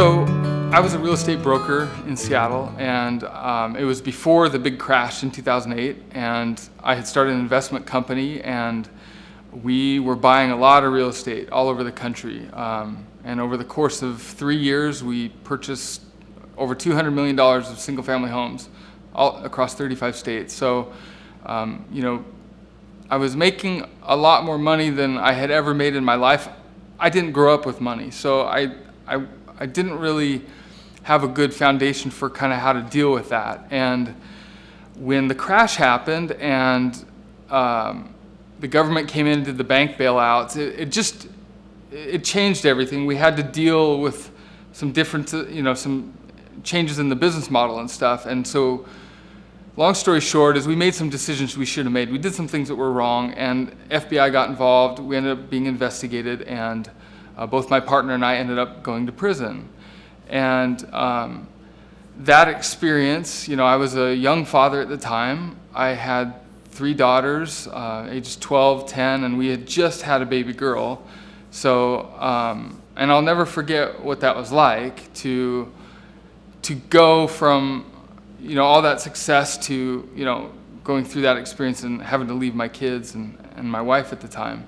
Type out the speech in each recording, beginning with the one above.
So I was a real estate broker in Seattle, and it was before the big crash in 2008, and I had started an investment company, and we were buying a lot of real estate all over the country. And over the course of 3 years, we purchased over $200 million of single-family homes all across 35 states. So, I was making a lot more money than I had ever made in my life. I didn't grow up with money, so I didn't really have a good foundation for kind of how to deal with that. And when the crash happened and the government came in and did the bank bailouts, it changed everything. We had to deal with some some changes in the business model and stuff. And so, long story short, is we made some decisions we should have made. We did some things that were wrong, and FBI got involved. We ended up being investigated, and both my partner and I ended up going to prison. And that experience, I was a young father at the time. I had 3 daughters, ages 12, 10, and we had just had a baby girl. So, and I'll never forget what that was like to go from, all that success to, going through that experience and having to leave my kids and my wife at the time.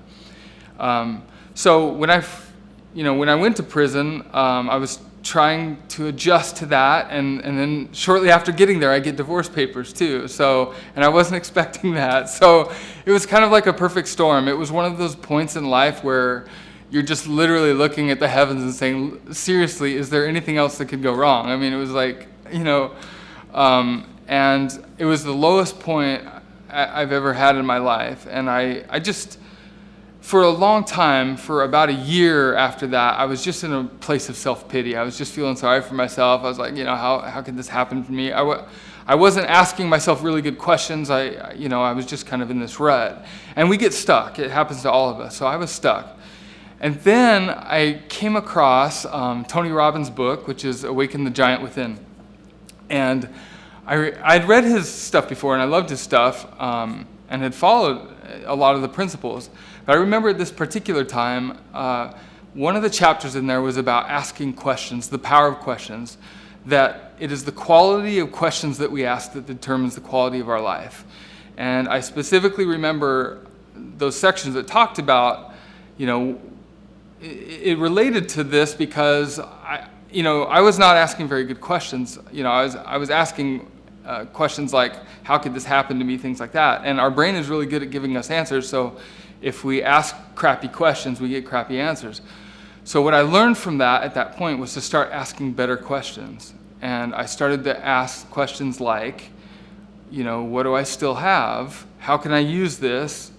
So when I went to prison, I was trying to adjust to that, and then shortly after getting there, I get divorce papers too. So, and I wasn't expecting that. So it was kind of like a perfect storm. It was one of those points in life where you're just literally looking at the heavens and saying, seriously, is there anything else that could go wrong? I mean, it was like, and it was the lowest point I've ever had in my life. And I just, for a long time, for about a year after that, I was just in a place of self-pity. I was just feeling sorry for myself. I was like, how could this happen to me? I wasn't asking myself really good questions. I was just kind of in this rut. And we get stuck. It happens to all of us. So I was stuck. And then I came across Tony Robbins' book, which is Awaken the Giant Within. And I'd read his stuff before, and I loved his stuff, and had followed a lot of the principles. But I remember at this particular time, one of the chapters in there was about asking questions, the power of questions, that it is the quality of questions that we ask that determines the quality of our life. And I specifically remember those sections that talked about, it related to this because I was not asking very good questions. I was asking questions like, how could this happen to me, things like that. And our brain is really good at giving us answers, so if we ask crappy questions, we get crappy answers. So what I learned from that at that point was to start asking better questions. And I started to ask questions like, what do I still have? How can I use this?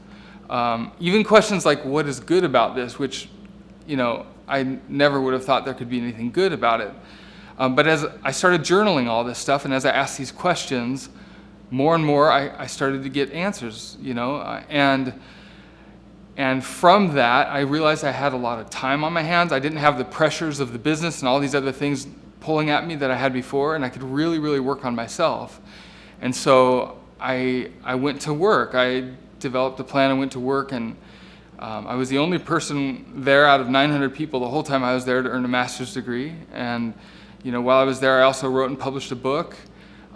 Even questions like, what is good about this, which, I never would have thought there could be anything good about it. But as I started journaling all this stuff, and as I asked these questions, more and more I started to get answers, and from that, I realized I had a lot of time on my hands. I didn't have the pressures of the business and all these other things pulling at me that I had before, and I could really, really work on myself. And so I went to work. I developed a plan and went to work, and I was the only person there out of 900 people the whole time I was there to earn a master's degree. And while I was there, I also wrote and published a book.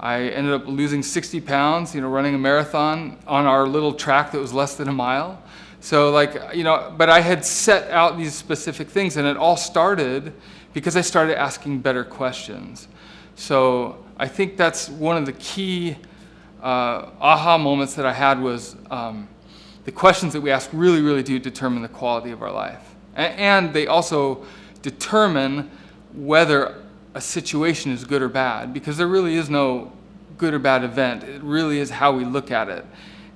I ended up losing 60 pounds, running a marathon on our little track that was less than a mile. So but I had set out these specific things, and it all started because I started asking better questions. So I think that's one of the key aha moments that I had was the questions that we ask really, really do determine the quality of our life. And they also determine whether a situation is good or bad, because there really is no good or bad event. It really is how we look at it.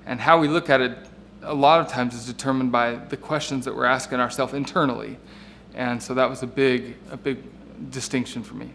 And how we look at it a lot of times is determined by the questions that we're asking ourselves internally. And so that was a big distinction for me.